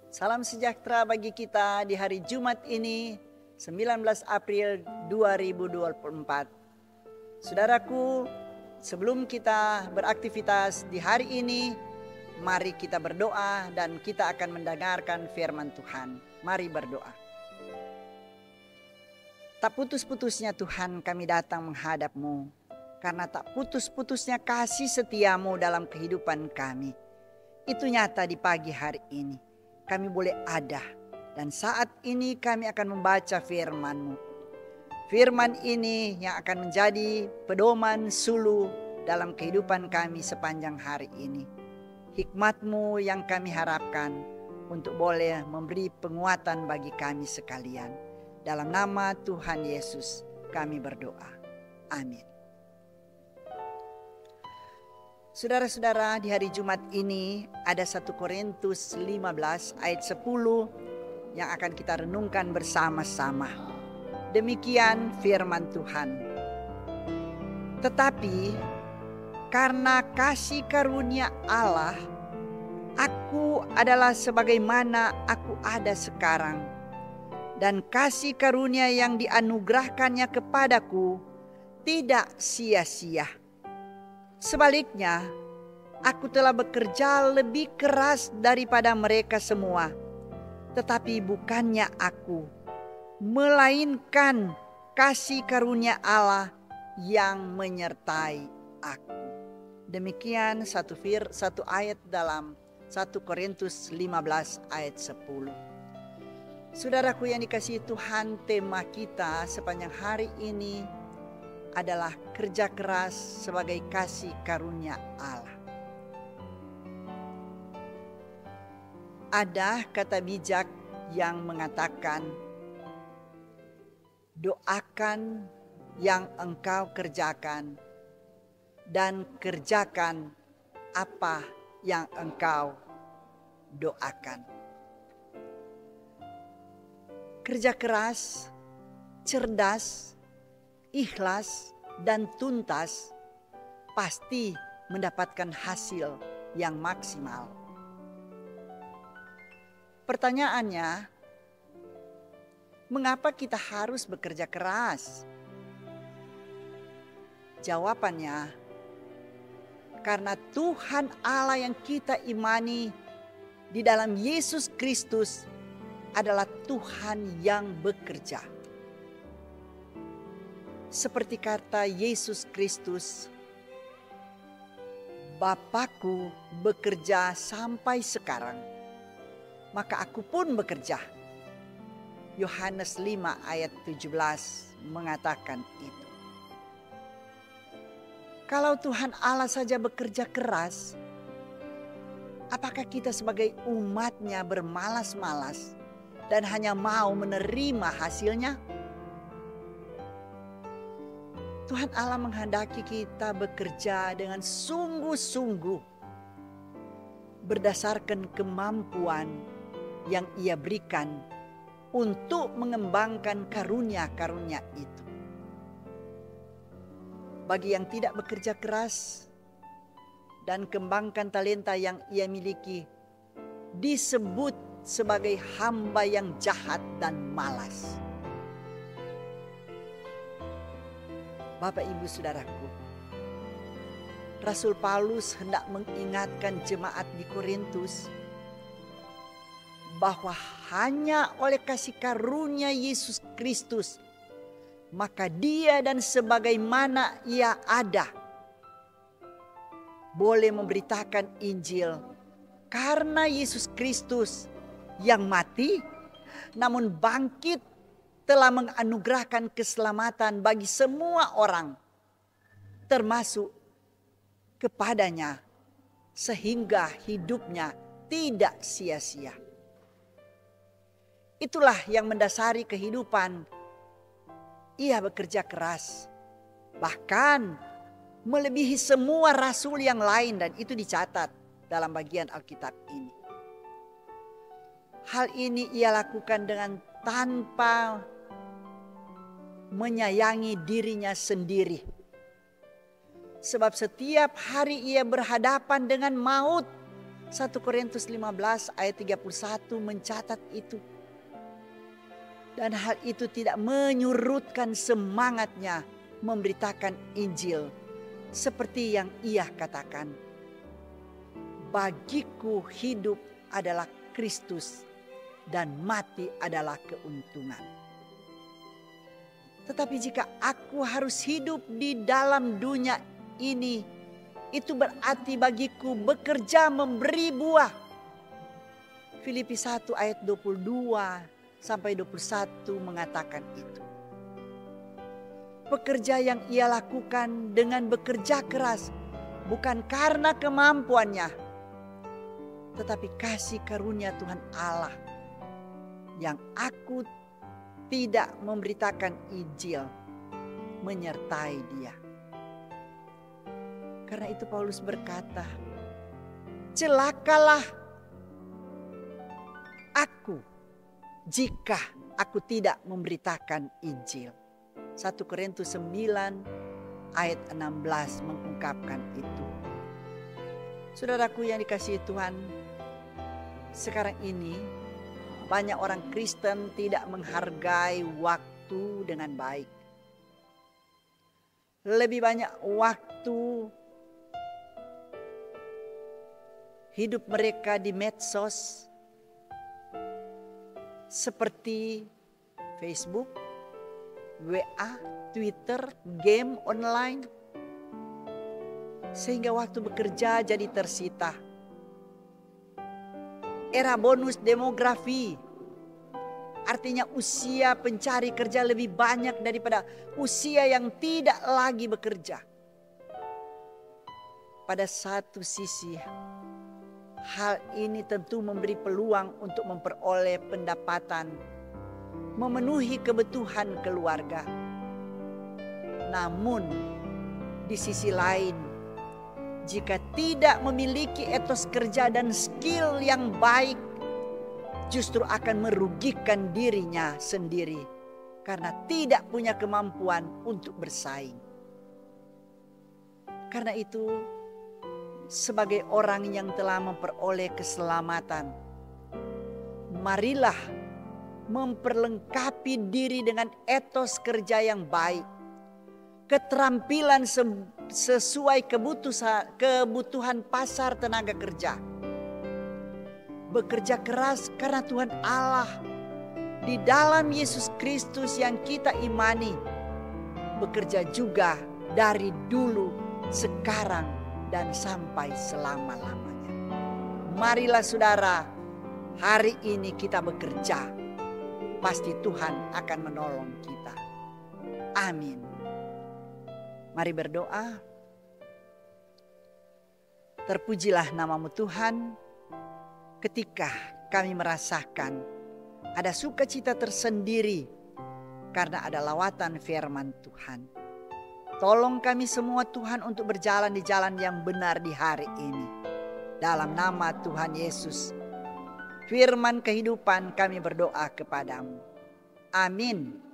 Salam sejahtera bagi kita di hari Jumat ini, 19 April 2024. Saudaraku, sebelum kita beraktivitas di hari ini, mari kita berdoa dan kita akan mendengarkan firman Tuhan. Mari berdoa. Tak putus-putusnya Tuhan kami datang menghadap-Mu, karena tak putus-putusnya kasih setiamu dalam kehidupan kami. Itu nyata di pagi hari ini. Kami boleh ada dan saat ini kami akan membaca firman-Mu. Firman ini yang akan menjadi pedoman suluh dalam kehidupan kami sepanjang hari ini. Hikmat-Mu yang kami harapkan untuk boleh memberi penguatan bagi kami sekalian. Dalam nama Tuhan Yesus kami berdoa. Amin. Saudara-saudara, di hari Jumat ini ada 1 Korintus 15 ayat 10 yang akan kita renungkan bersama-sama. Demikian firman Tuhan. Tetapi karena kasih karunia Allah, aku adalah sebagaimana aku ada sekarang. Dan kasih karunia yang dianugerahkannya kepadaku tidak sia-sia. Sebaliknya, aku telah bekerja lebih keras daripada mereka semua. Tetapi bukannya aku, melainkan kasih karunia Allah yang menyertai aku. Demikian satu ayat dalam 1 Korintus 15 ayat 10. Saudaraku yang dikasihi Tuhan, tema kita sepanjang hari ini adalah kerja keras sebagai kasih karunia Allah. Ada kata bijak yang mengatakan, doakan yang engkau kerjakan dan kerjakan apa yang engkau doakan. Kerja keras, cerdas, ikhlas dan tuntas pasti mendapatkan hasil yang maksimal. Pertanyaannya, mengapa kita harus bekerja keras? Jawabannya, karena Tuhan Allah yang kita imani di dalam Yesus Kristus adalah Tuhan yang bekerja. Seperti kata Yesus Kristus, Bapakku bekerja sampai sekarang, maka aku pun bekerja. Yohanes 5 ayat 17 mengatakan itu. Kalau Tuhan Allah saja bekerja keras, apakah kita sebagai umat-Nya bermalas-malas dan hanya mau menerima hasilnya? Tuhan Allah menghendaki kita bekerja dengan sungguh-sungguh berdasarkan kemampuan yang Ia berikan untuk mengembangkan karunia-karunia itu. Bagi yang tidak bekerja keras dan kembangkan talenta yang ia miliki, disebut sebagai hamba yang jahat dan malas. Bapak, Ibu, Saudaraku, Rasul Paulus hendak mengingatkan jemaat di Korintus bahwa hanya oleh kasih karunia Yesus Kristus, maka dia dan sebagaimana ia ada boleh memberitakan Injil, karena Yesus Kristus yang mati namun bangkit telah menganugerahkan keselamatan bagi semua orang, termasuk kepadanya, sehingga hidupnya tidak sia-sia. Itulah yang mendasari kehidupan. Ia bekerja keras, bahkan melebihi semua rasul yang lain, dan itu dicatat dalam bagian Alkitab ini. Hal ini ia lakukan dengan tanpa menyayangi dirinya sendiri. Sebab setiap hari ia berhadapan dengan maut 1 Korintus 15 ayat 31 mencatat itu. Dan hal itu tidak menyurutkan semangatnya memberitakan Injil. Seperti yang ia katakan, bagiku hidup adalah Kristus dan mati adalah keuntungan. Tetapi jika aku harus hidup di dalam dunia ini, itu berarti bagiku bekerja memberi buah. Filipi 1 ayat 22 sampai 21 mengatakan itu. Pekerja yang ia lakukan dengan bekerja keras bukan karena kemampuannya, tetapi kasih karunia Tuhan Allah yang aku tidak memberitakan Injil menyertai dia. Karena itu Paulus berkata, celakalah aku jika aku tidak memberitakan Injil. 1 Korintus 9 ayat 16 mengungkapkan itu. Saudaraku yang dikasihi Tuhan, sekarang ini banyak orang Kristen tidak menghargai waktu dengan baik. Lebih banyak waktu hidup mereka di medsos seperti Facebook, WA, Twitter, game online. Sehingga waktu bekerja jadi tersita. Era bonus demografi, artinya usia pencari kerja lebih banyak daripada usia yang tidak lagi bekerja. Pada satu sisi, hal ini tentu memberi peluang untuk memperoleh pendapatan, memenuhi kebutuhan keluarga. Namun, di sisi lain, jika tidak memiliki etos kerja dan skill yang baik, justru akan merugikan dirinya sendiri karena tidak punya kemampuan untuk bersaing. Karena itu, sebagai orang yang telah memperoleh keselamatan, marilah memperlengkapi diri dengan etos kerja yang baik, keterampilan sesuai kebutuhan pasar tenaga kerja. Bekerja keras karena Tuhan Allah di dalam Yesus Kristus yang kita imani, bekerja juga dari dulu, sekarang, dan sampai selama-lamanya. Marilah saudara, hari ini kita bekerja. Pasti Tuhan akan menolong kita. Amin. Mari berdoa. Terpujilah namamu Tuhan, ketika kami merasakan ada sukacita tersendiri karena ada lawatan firman Tuhan. Tolong kami semua Tuhan untuk berjalan di jalan yang benar di hari ini. Dalam nama Tuhan Yesus, firman kehidupan kami berdoa kepadamu. Amin.